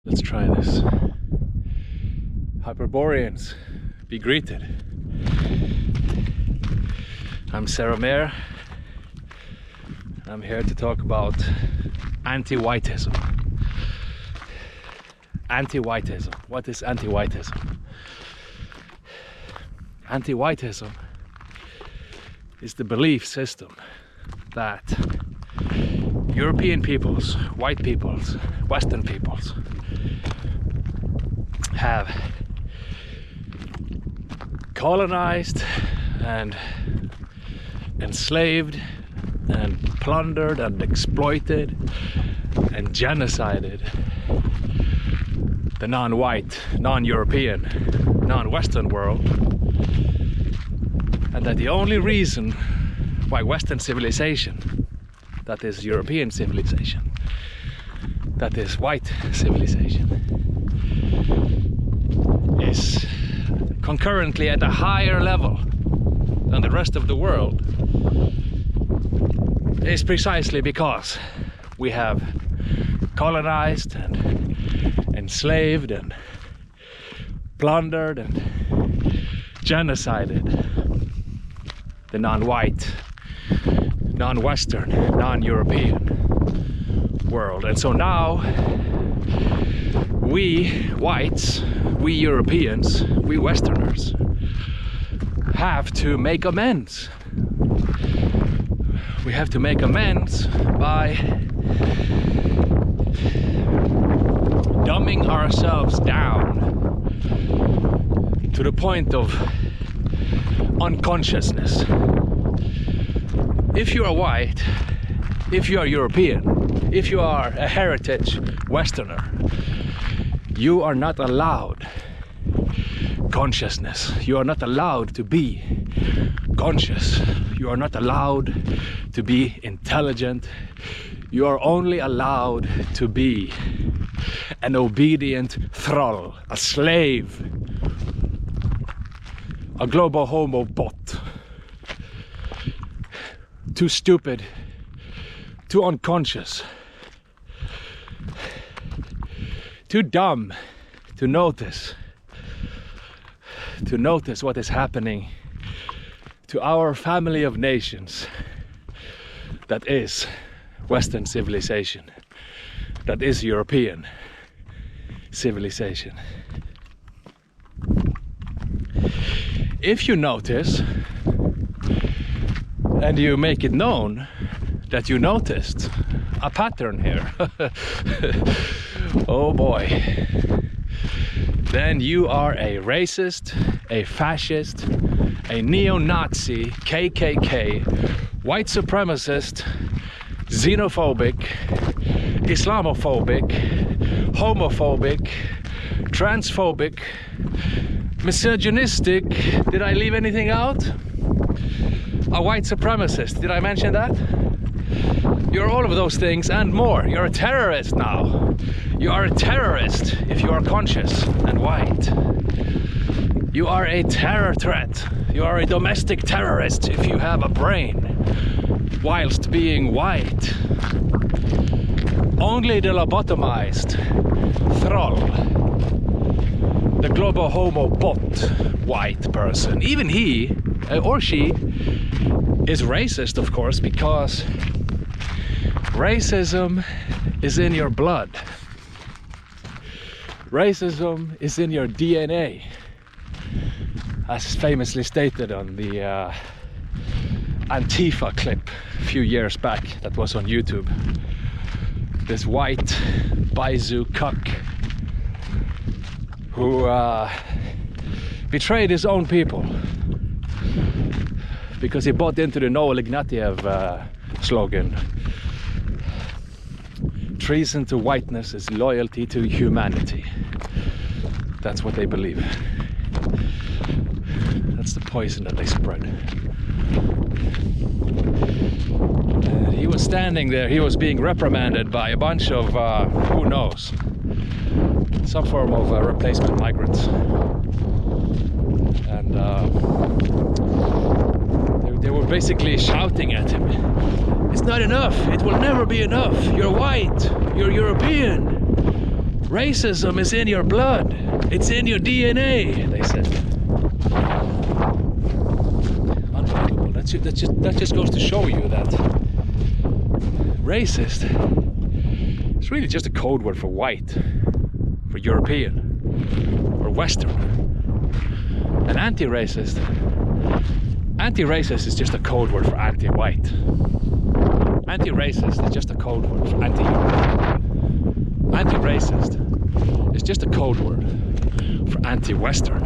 Let's try this. Hyperboreans, be greeted. I'm Sarah Mayer. I'm here to talk about anti-whitism. Anti-whitism. What is anti-whitism? Anti-whitism is the belief system that European peoples, white peoples, Western peoples have colonized and enslaved and plundered and exploited and genocided the non-white, non-European, non-Western world, and that the only reason why Western civilization, that is European civilization, that is white civilization, is concurrently at a higher level than the rest of the world is precisely because we have colonized and enslaved and plundered and genocided the non-white, non-Western, non-European world. And so now we whites, we Europeans, we Westerners have to make amends. We have to make amends by dumbing ourselves down to the point of unconsciousness. If you are white, if you are European, if you are a heritage Westerner, you are not allowed consciousness. You are not allowed to be conscious. You are not allowed to be intelligent. You are only allowed to be an obedient thrall, a slave, a global homo bot. Too stupid, too unconscious, too dumb to notice what is happening to our family of nations that is Western civilization, that is European civilization. If you notice and you make it known that you noticed a pattern here, oh boy, then you are a racist, a fascist, a neo-Nazi, KKK, white supremacist, xenophobic, Islamophobic, homophobic, transphobic, misogynistic. Did I leave anything out? A white supremacist, did I mention that? You're all of those things and more. You're a terrorist now. You are a terrorist if you are conscious and white. You are a terror threat. You are a domestic terrorist if you have a brain whilst being white. Only the lobotomized thrall, the global homo bot white person, even he or she is racist, of course, because racism is in your blood. Racism is in your DNA, as famously stated on the Antifa clip a few years back that was on YouTube. This white Baizu cuck who betrayed his own people because he bought into the Noel Ignatieff slogan. Treason to whiteness is loyalty to humanity. That's what they believe. That's the poison that they spread. He was standing there, he was being reprimanded by a bunch of, who knows, some form of replacement migrants. And they were basically shouting at him, "It's not enough, it will never be enough, you're white, you're European, Racism is in your blood. It's in your DNA, they said. Unbelievable. That just goes to show you that racist is really just a code word for white, for European, or Western. And anti-racist is just a code word for anti-white. Anti-racist is just a code word for anti-European. Anti-racist is just a code word for anti-Western.